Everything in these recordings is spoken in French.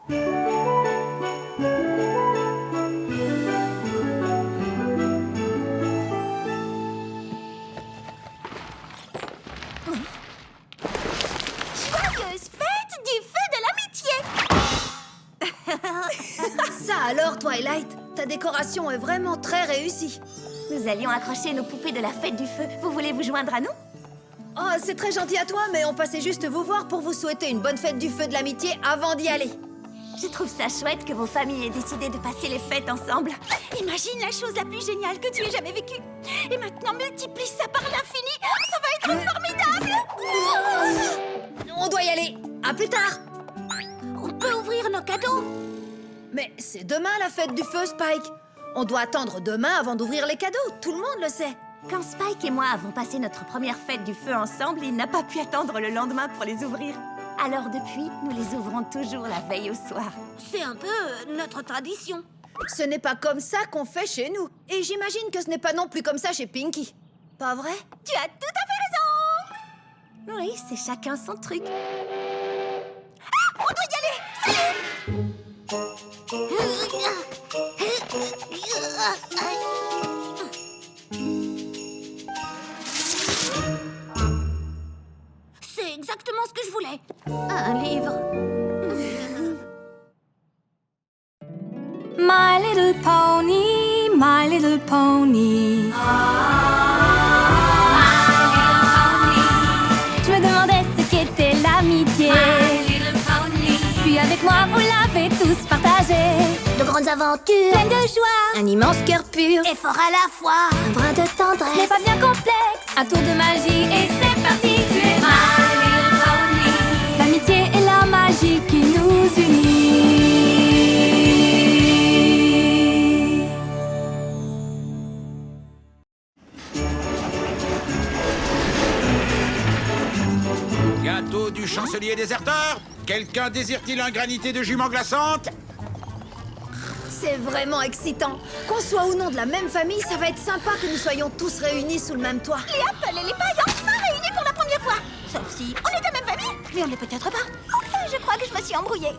Joyeuse fête du feu de l'amitié! Ça alors, Twilight, ta décoration est vraiment très réussie. Nous allions accrocher nos poupées de la fête du feu. Vous voulez vous joindre à nous? Oh, c'est très gentil à toi, mais on passait juste vous voir pour vous souhaiter une bonne fête du feu de l'amitié avant d'y aller. Je trouve ça chouette que vos familles aient décidé de passer les fêtes ensemble. Imagine la chose la plus géniale que tu aies jamais vécue. Et maintenant, multiplie ça par l'infini. Ça va être formidable. On doit y aller. À plus tard. On peut ouvrir nos cadeaux. Mais c'est demain la fête du feu, Spike. On doit attendre demain avant d'ouvrir les cadeaux. Tout le monde le sait. Quand Spike et moi avons passé notre première fête du feu ensemble, il n'a pas pu attendre le lendemain pour les ouvrir. Alors depuis, nous les ouvrons toujours la veille au soir. C'est un peu notre tradition. Ce n'est pas comme ça qu'on fait chez nous. Et j'imagine que ce n'est pas non plus comme ça chez Pinky. Pas vrai? Tu as tout à fait raison. Oui, c'est chacun son truc. Ah, on doit y aller. C'est exactement ce que je voulais. Un livre. My little pony, my little pony. Je me demandais ce qu'était l'amitié. Puis avec moi, vous l'avez tous partagé. De grandes aventures, Pleine de joie, un immense cœur pur, et fort à la fois, un brin de ce n'est tendresse. pas bien complexe. Un tour de magie et c'est parti. Tu es my little pony. L'amitié et la magie qui nous unit. Gâteau du chancelier déserteur. Quelqu'un désire-t-il un granité de jument glaçante? C'est vraiment excitant. Qu'on soit ou non de la même famille, ça va être sympa que nous soyons tous réunis sous le même toit. Les Apple et les pailles enfin réunis pour la première fois. Sauf si on est de même famille, mais on n'est peut-être pas. Enfin, je crois que je me suis embrouillée.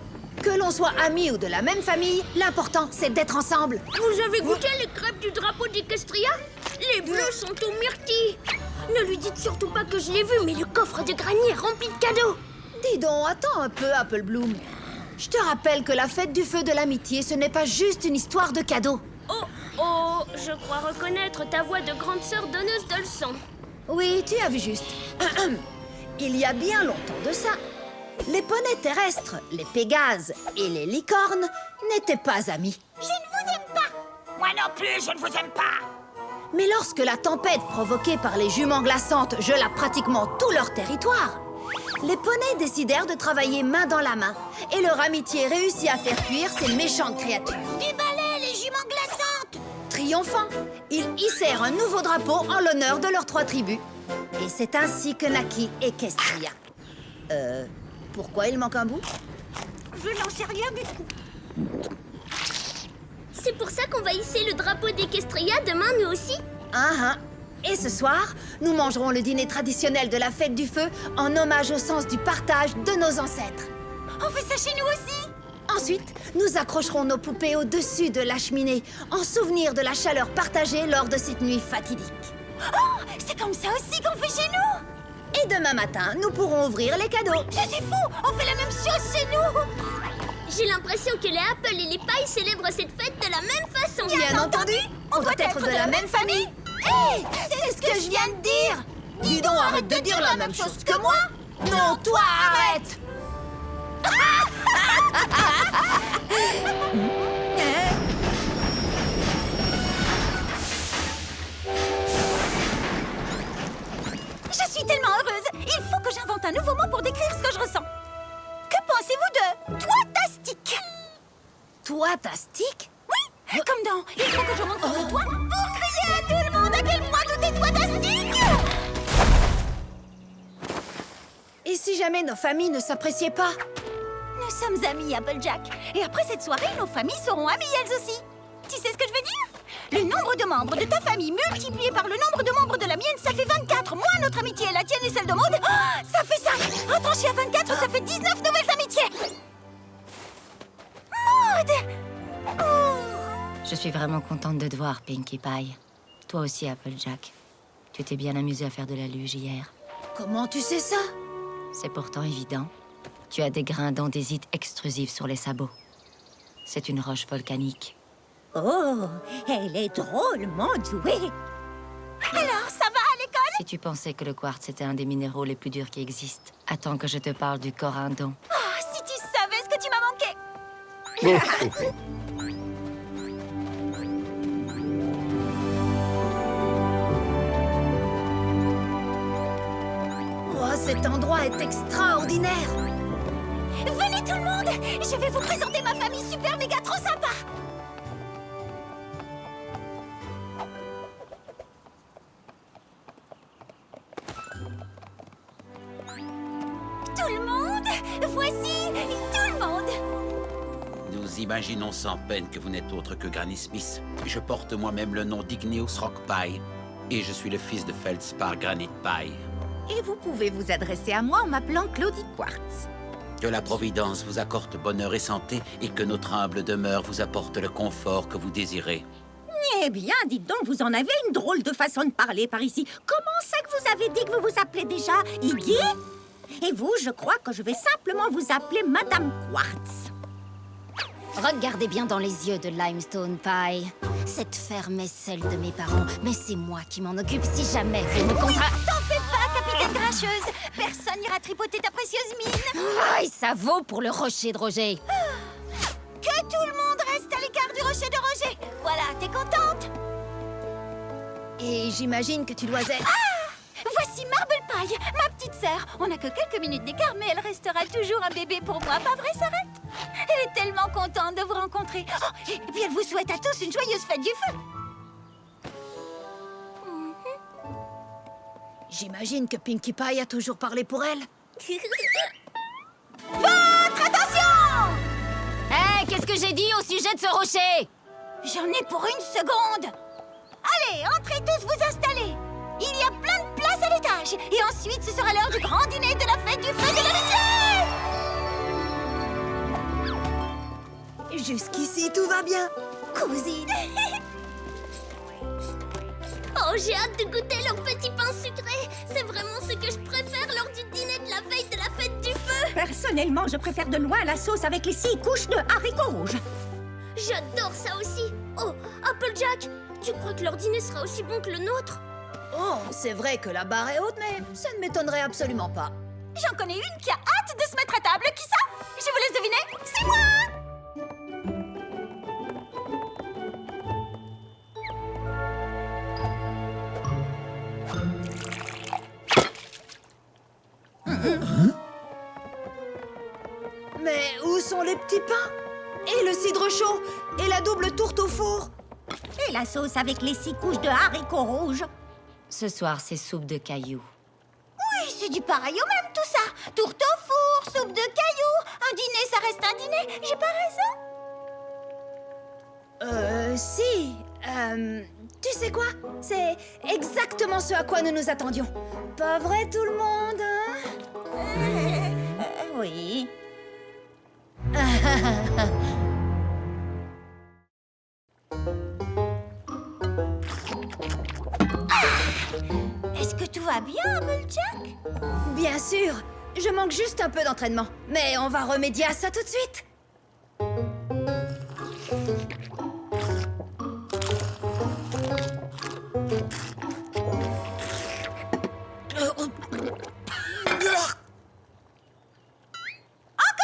Que l'on soit amis ou de la même famille, l'important, c'est d'être ensemble. Vous avez goûté les crêpes du drapeau d'Equestria? Les bleus sont aux myrtilles. Ne lui dites surtout pas que je l'ai vu, mais le coffre de granier est rempli de cadeaux. Dis donc, attends un peu, Apple Bloom. Je te rappelle que la fête du feu de l'amitié, ce n'est pas juste une histoire de cadeaux. Oh, oh, je crois reconnaître ta voix de grande sœur donneuse de leçons. Oui, tu as vu juste. Il y a bien longtemps de ça, les poneys terrestres, les pégases et les licornes n'étaient pas amis. Je ne vous aime pas. Moi non plus, je ne vous aime pas. Mais lorsque la tempête provoquée par les juments glaçantes gela pratiquement tout leur territoire, les poneys décidèrent de travailler main dans la main et leur amitié réussit à faire fuir ces méchantes créatures. Du balai, les juments glaçantes. Triomphants, ils hissèrent un nouveau drapeau en l'honneur de leurs 3 tribus. Et c'est ainsi que naquit Equestria. Pourquoi il manque un bout? Je n'en sais rien du tout. C'est pour ça qu'on va hisser le drapeau d'Equestria demain, nous aussi? Et ce soir, nous mangerons le dîner traditionnel de la fête du feu en hommage au sens du partage de nos ancêtres. On fait ça chez nous aussi. Ensuite, nous accrocherons nos poupées au-dessus de la cheminée en souvenir de la chaleur partagée lors de cette nuit fatidique. Oh, c'est comme ça aussi qu'on fait chez nous. Et demain matin, nous pourrons ouvrir les cadeaux. Je suis fou. On fait la même chose chez nous. J'ai l'impression que les Apple et les pailles célèbrent cette fête de la même façon. Bien entendu, on doit être de la même famille. Hé, c'est ce que je viens de dire. Dis donc, arrête de dire la même chose que moi. Non, toi, arrête. Je suis tellement heureuse. Il faut que j'invente un nouveau mot pour décrire ce que je ressens. Que pensez-vous de toitastique? Toitastique? Oui, comme dans il faut que je monte sur le toit pour crier à tout le monde à quel point tout est toitastique. Et si jamais nos familles ne s'appréciaient pas? Nous sommes amis, Applejack. Et après cette soirée, nos familles seront amies elles aussi. Tu sais ce que je veux dire? Le nombre de membres de ta famille multiplié par le nombre de membres de la mienne, ça fait 24. Moins notre amitié et la tienne et celle de Maud, ça fait 5. Retranché à 24, ça fait 19 nouvelles amitiés. Je suis vraiment contente de te voir, Pinkie Pie. Toi aussi, Applejack. Tu t'es bien amusé à faire de la luge hier. Comment tu sais ça? C'est pourtant évident. Tu as des grains d'andésite extrusifs sur les sabots. C'est une roche volcanique. Oh, elle est drôlement douée. Alors, ça va à l'école? Si tu pensais que le quartz était un des minéraux les plus durs qui existent, attends que je te parle du corindon. Oh, si tu savais ce que tu m'as manqué. Oh, cet endroit est extraordinaire! Venez tout le monde! Je vais vous présenter ma famille super méga trop sympa! Tout le monde! Voici tout le monde! Nous imaginons sans peine que vous n'êtes autre que Granny Smith. Je porte moi-même le nom d'Igneous Rockpie. Et je suis le fils de Feldspar Granite Pie. Et vous pouvez vous adresser à moi en m'appelant Claudie Quartz. Que la Providence vous accorde bonheur et santé et que notre humble demeure vous apporte le confort que vous désirez. Eh bien, dites donc, vous en avez une drôle de façon de parler par ici. Comment ça que vous avez dit que vous vous appelez déjà Iggy? Et vous, je crois que je vais simplement vous appeler Madame Quartz. Regardez bien dans les yeux de Limestone Pie. Cette ferme est celle de mes parents, mais c'est moi qui m'en occupe si jamais vous me T'en fais pas, capitaine Grincheuse! Personne n'ira tripoter ta précieuse mine! Aïe, ça vaut pour le rocher de Roger. Que tout le monde reste à l'écart du rocher de Roger! Voilà, t'es contente? Et j'imagine que tu dois être... Voici Marble Pie, ma petite sœur. On n'a que quelques minutes d'écart, mais elle restera toujours un bébé pour moi, pas vrai, Sarette? Elle est tellement contente de vous rencontrer. Oh, et puis elle vous souhaite à tous une joyeuse fête du feu. J'imagine que Pinkie Pie a toujours parlé pour elle. Votre attention! Hé, qu'est-ce que j'ai dit au sujet de ce rocher? J'en ai pour une seconde. Allez, entrez tous vous installer. Il y a plein de places à l'étage. Et ensuite, ce sera l'heure du grand dîner de la fête du feu de l'amitié. Jusqu'ici, tout va bien. Cousine. Oh, j'ai hâte de goûter leur petit pain sucré. C'est vraiment ce que je préfère lors du dîner de la veille de la fête du feu. Personnellement, je préfère de loin la sauce avec les 6 couches de haricots rouges. J'adore ça aussi. Oh, Applejack, tu crois que leur dîner sera aussi bon que le nôtre? Oh, c'est vrai que la barre est haute, mais ça ne m'étonnerait absolument pas. J'en connais une qui a hâte de se mettre à table. Qui ça? Je vous laisse deviner. C'est moi! Mais où sont les petits pains? Et le cidre chaud? Et la double tourte au four? Et la sauce avec les 6 couches de haricots rouges. Ce soir, c'est soupe de cailloux. Oui, c'est du pareil au même tout ça. Tourte au four, soupe de cailloux. Un dîner, ça reste un dîner. J'ai pas raison? Si. Tu sais quoi? C'est exactement ce à quoi nous nous attendions. Pas vrai, tout le monde, hein? Oui. Est-ce que tout va bien, Applejack? Bien sûr. Je manque juste un peu d'entraînement. Mais on va remédier à ça tout de suite. Encore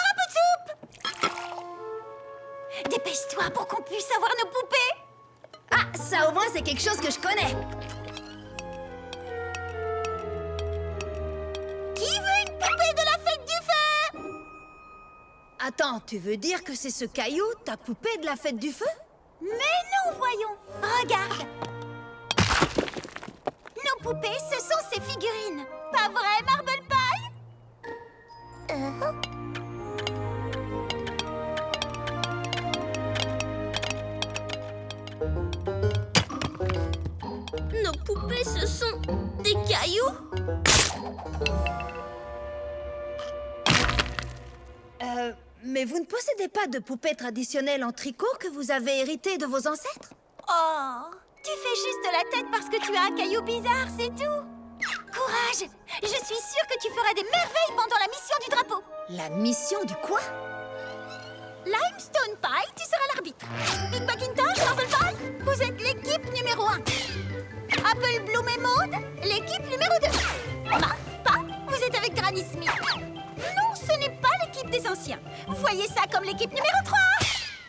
un peu de soupe! Dépêche-toi pour qu'on puisse avoir nos poupées. Ah, ça au moins c'est quelque chose que je connais. Qui veut une poupée de la fête du feu? Attends, tu veux dire que c'est ce caillou, ta poupée de la fête du feu? Mais non, voyons. Regarde. Nos poupées, ce sont ces figurines. Pas vrai, Marble Pie? Nos poupées, ce sont des cailloux? Mais vous ne possédez pas de poupée traditionnelle en tricot que vous avez héritée de vos ancêtres? Oh, tu fais juste la tête parce que tu as un caillou bizarre, c'est tout. Courage! Je suis sûre que tu feras des merveilles pendant la mission du drapeau. La mission du quoi? Limestone Pie, tu seras l'arbitre. Big Macintosh, Marble Pie, vous êtes l'équipe numéro 1. Apple Bloom et Maud, l'équipe numéro 2. Pa, vous êtes avec Granny Smith. Non, ce n'est pas l'équipe des anciens. Voyez ça comme l'équipe numéro 3.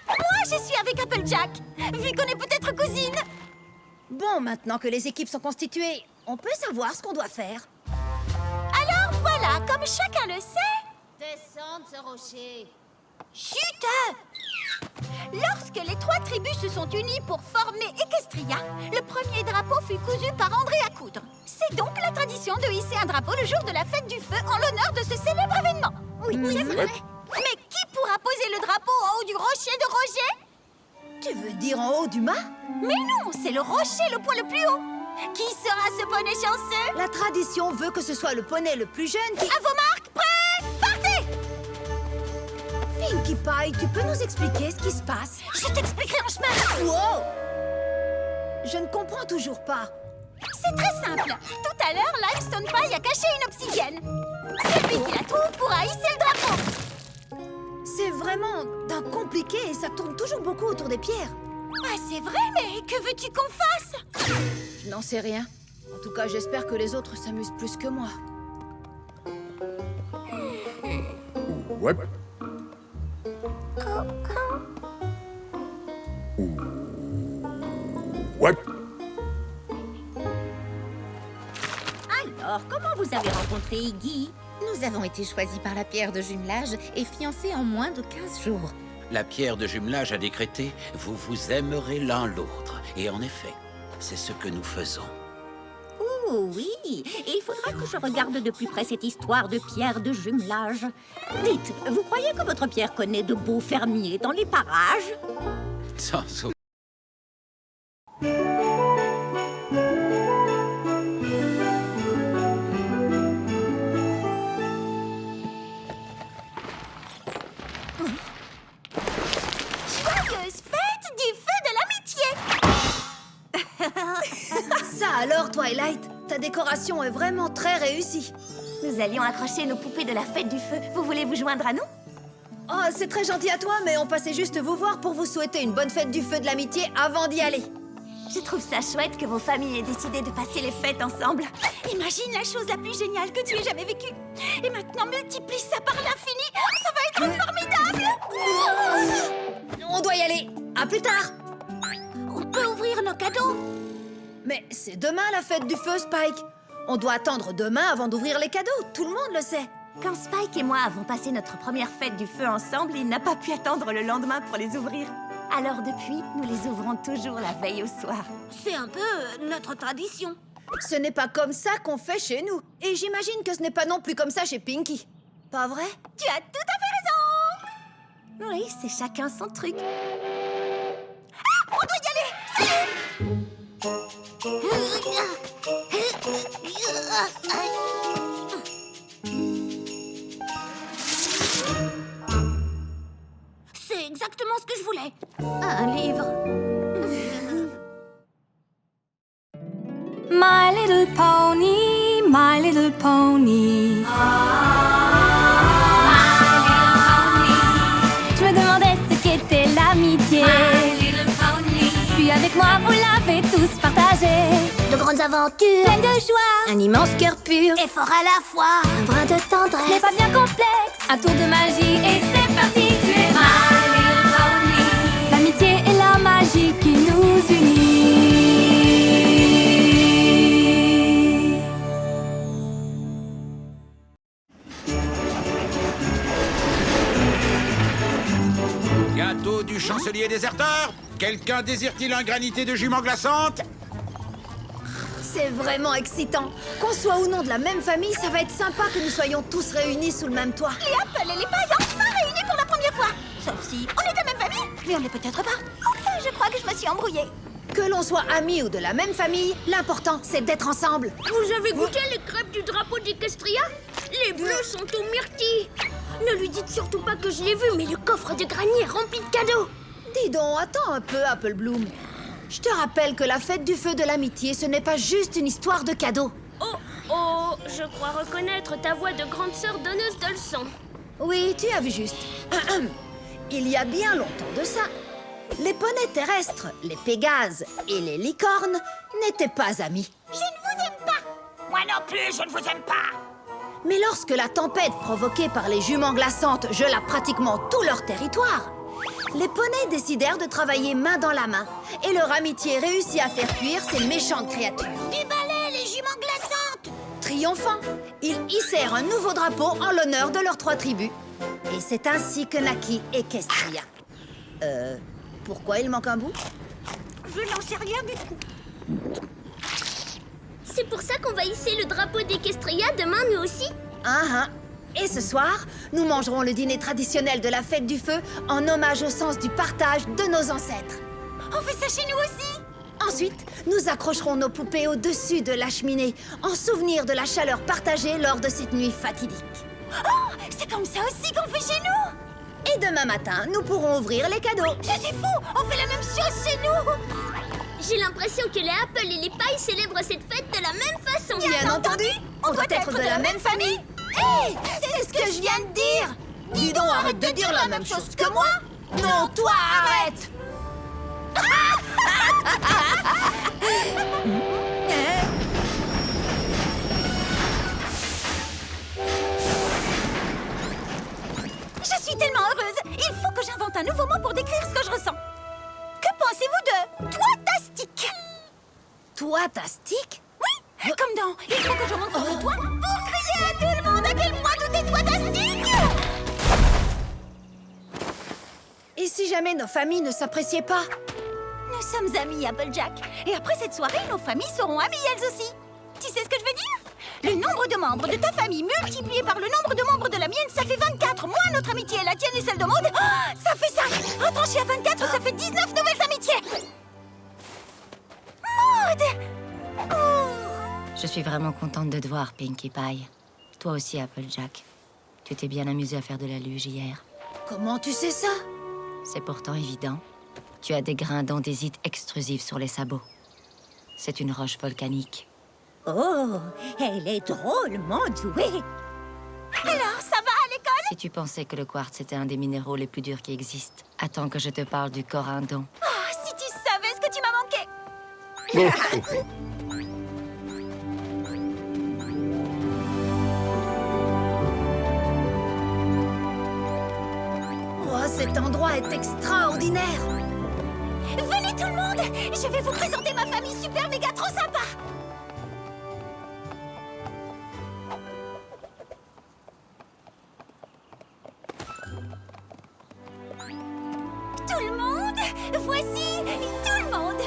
Moi, je suis avec Applejack, vu qu'on est peut-être cousines. Bon, maintenant que les équipes sont constituées, on peut savoir ce qu'on doit faire. Alors voilà, comme chacun le sait... Descendre ce rocher. Chut! Lorsque les 3 tribus se sont unies pour former Equestria, le premier drapeau fut cousu par André à coudre. C'est donc la tradition de hisser un drapeau le jour de la fête du feu en l'honneur de ce célèbre événement. Oui, c'est vrai. Mais qui pourra poser le drapeau en haut du rocher de Roger? Tu veux dire en haut du mât? Mais non, c'est le rocher le point le plus haut. Qui sera ce poney chanceux? La tradition veut que ce soit le poney le plus jeune qui... À vos marques, prêts, partez! Pinkie Pie, tu peux nous expliquer ce qui se passe? Je t'expliquerai en chemin. Wow! Je ne comprends toujours pas. C'est très simple. Tout à l'heure, Limestone Pie a caché une obsidienne. Celui qui la trouve pourra hisser le drapeau. C'est vraiment d'un compliqué et ça tourne toujours beaucoup autour des pierres. Ah, c'est vrai, mais que veux-tu qu'on fasse? Je n'en sais rien. En tout cas, j'espère que les autres s'amusent plus que moi. Ouais. Ouais. Alors, comment vous avez rencontré Iggy? Nous avons été choisis par la pierre de jumelage et fiancés en moins de 15 jours. La pierre de jumelage a décrété « Vous vous aimerez l'un l'autre ». Et en effet, c'est ce que nous faisons. Oh oui, et il faudra que je regarde de plus près cette histoire de pierre de jumelage. Dites, vous croyez que votre pierre connaît de beaux fermiers dans les parages? Sans aucun... Joyeuse fête du feu de l'amitié! Ça alors, Twilight, ta décoration est vraiment très réussie. Nous allions accrocher nos poupées de la fête du feu. Vous voulez vous joindre à nous? Oh, c'est très gentil à toi, mais on passait juste vous voir pour vous souhaiter une bonne fête du feu de l'amitié avant d'y aller. Je trouve ça chouette que vos familles aient décidé de passer les fêtes ensemble. Imagine la chose la plus géniale que tu aies jamais vécue. Et maintenant, multiplie ça par l'infini. Ça va être formidable. On doit y aller. À plus tard. On peut ouvrir nos cadeaux. Mais c'est demain la fête du feu, Spike. On doit attendre demain avant d'ouvrir les cadeaux. Tout le monde le sait. Quand Spike et moi avons passé notre première fête du feu ensemble, il n'a pas pu attendre le lendemain pour les ouvrir. Alors depuis, nous les ouvrons toujours la veille au soir. C'est un peu notre tradition. Ce n'est pas comme ça qu'on fait chez nous. Et j'imagine que ce n'est pas non plus comme ça chez Pinkie. Pas vrai? Tu as tout à fait raison. Oui, c'est chacun son truc. Ah, on doit y aller. C'est exactement ce que je voulais. Un livre. My little pony, my little pony. Je me demandais ce qu'était l'amitié. Puis avec moi, vous l'avez tous partagé. De grandes aventures, Pleine de joie, un immense cœur pur, et fort à la fois, un brin de ce tendresse. n'est pas bien complexe. Un tour de magie et c'est parti. Tu es my little pony. L'amitié et la magie qui nous unit. Gâteau du chancelier déserteur? Quelqu'un désire-t-il un granité de jument glaçante? C'est vraiment excitant. Qu'on soit ou non de la même famille, ça va être sympa que nous soyons tous réunis sous le même toit. Les Apple et les pailles enfin réunis pour la première fois. Sauf si on est de la même famille, mais on n'est peut-être pas. Enfin, je crois que je me suis embrouillée. Que l'on soit amis ou de la même famille, l'important, c'est d'être ensemble. Vous avez goûté les crêpes du drapeau d'Equestria? Les bleus sont aux myrtilles. Ne lui dites surtout pas que je l'ai vu, mais le coffre de Granny est rempli de cadeaux. Dis donc, attends un peu, Apple Bloom. Je te rappelle que la fête du feu de l'amitié, ce n'est pas juste une histoire de cadeaux. Oh, je crois reconnaître ta voix de grande sœur donneuse de leçons. Oui, tu as vu juste. Il y a bien longtemps de ça, les poneys terrestres, les pégases et les licornes n'étaient pas amis. Je ne vous aime pas. Moi non plus, je ne vous aime pas. Mais lorsque la tempête provoquée par les juments glaçantes gela pratiquement tout leur territoire, les poneys décidèrent de travailler main dans la main et leur amitié réussit à faire fuir ces méchantes créatures. Des balais, les juments glaçantes. Triomphants, ils hissèrent un nouveau drapeau en l'honneur de leurs 3 tribus. Et c'est ainsi que naquit Equestria. Pourquoi il manque un bout? Je n'en sais rien du tout. C'est pour ça qu'on va hisser le drapeau d'Equestria demain, nous aussi? Et ce soir, nous mangerons le dîner traditionnel de la fête du feu en hommage au sens du partage de nos ancêtres. On fait ça chez nous aussi. Ensuite, nous accrocherons nos poupées au-dessus de la cheminée en souvenir de la chaleur partagée lors de cette nuit fatidique. Oh, c'est comme ça aussi qu'on fait chez nous. Et demain matin, nous pourrons ouvrir les cadeaux. C'est fou, on fait la même chose chez nous. J'ai l'impression que les Apple et les pailles célèbrent cette fête de la même façon. Bien entendu, on doit être de la même famille. Hé, c'est ce que je viens de dire. Dis donc, arrête de dire la même chose que moi. Non, toi, arrête. Je suis tellement heureuse. Il faut que j'invente un nouveau mot pour décrire ce que je ressens. Que pensez-vous de toitastique? Toitastique? Oui, comme dans il faut que je monte sur le toit pour crier à tout le monde à quel point tout est toitastique. Et si jamais nos familles ne s'appréciaient pas? Nous sommes amis, Applejack. Et après cette soirée, nos familles seront amies elles aussi. Tu sais ce que je veux dire? Le nombre de membres de ta famille multiplié par le nombre de membres de la mienne, ça fait 24. Moins notre amitié et la tienne et celle de Maud, ça fait 5. Retranché à 24, ça fait 19 nouvelles amitiés. Maud! Je suis vraiment contente de te voir, Pinkie Pie. Toi aussi, Applejack. Tu t'es bien amusé à faire de la luge hier. Comment tu sais ça? C'est pourtant évident. Tu as des grains d'andésite extrusifs sur les sabots. C'est une roche volcanique. Oh, elle est drôlement douée. Alors, ça va à l'école? Si tu pensais que le quartz était un des minéraux les plus durs qui existent, attends que je te parle du corindon. Oh, si tu savais ce que tu m'as manqué. Oh, cet endroit est extraordinaire. Venez tout le monde! Je vais vous présenter ma famille super méga trop sympa! Tout le monde! Voici tout le monde!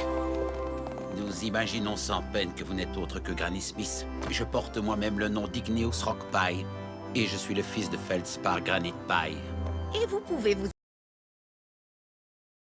Nous imaginons sans peine que vous n'êtes autre que Granny Smith. Je porte moi-même le nom d'Igneous Rock Pie. Et je suis le fils de Feldspar Granite Pie. Et vous pouvez vous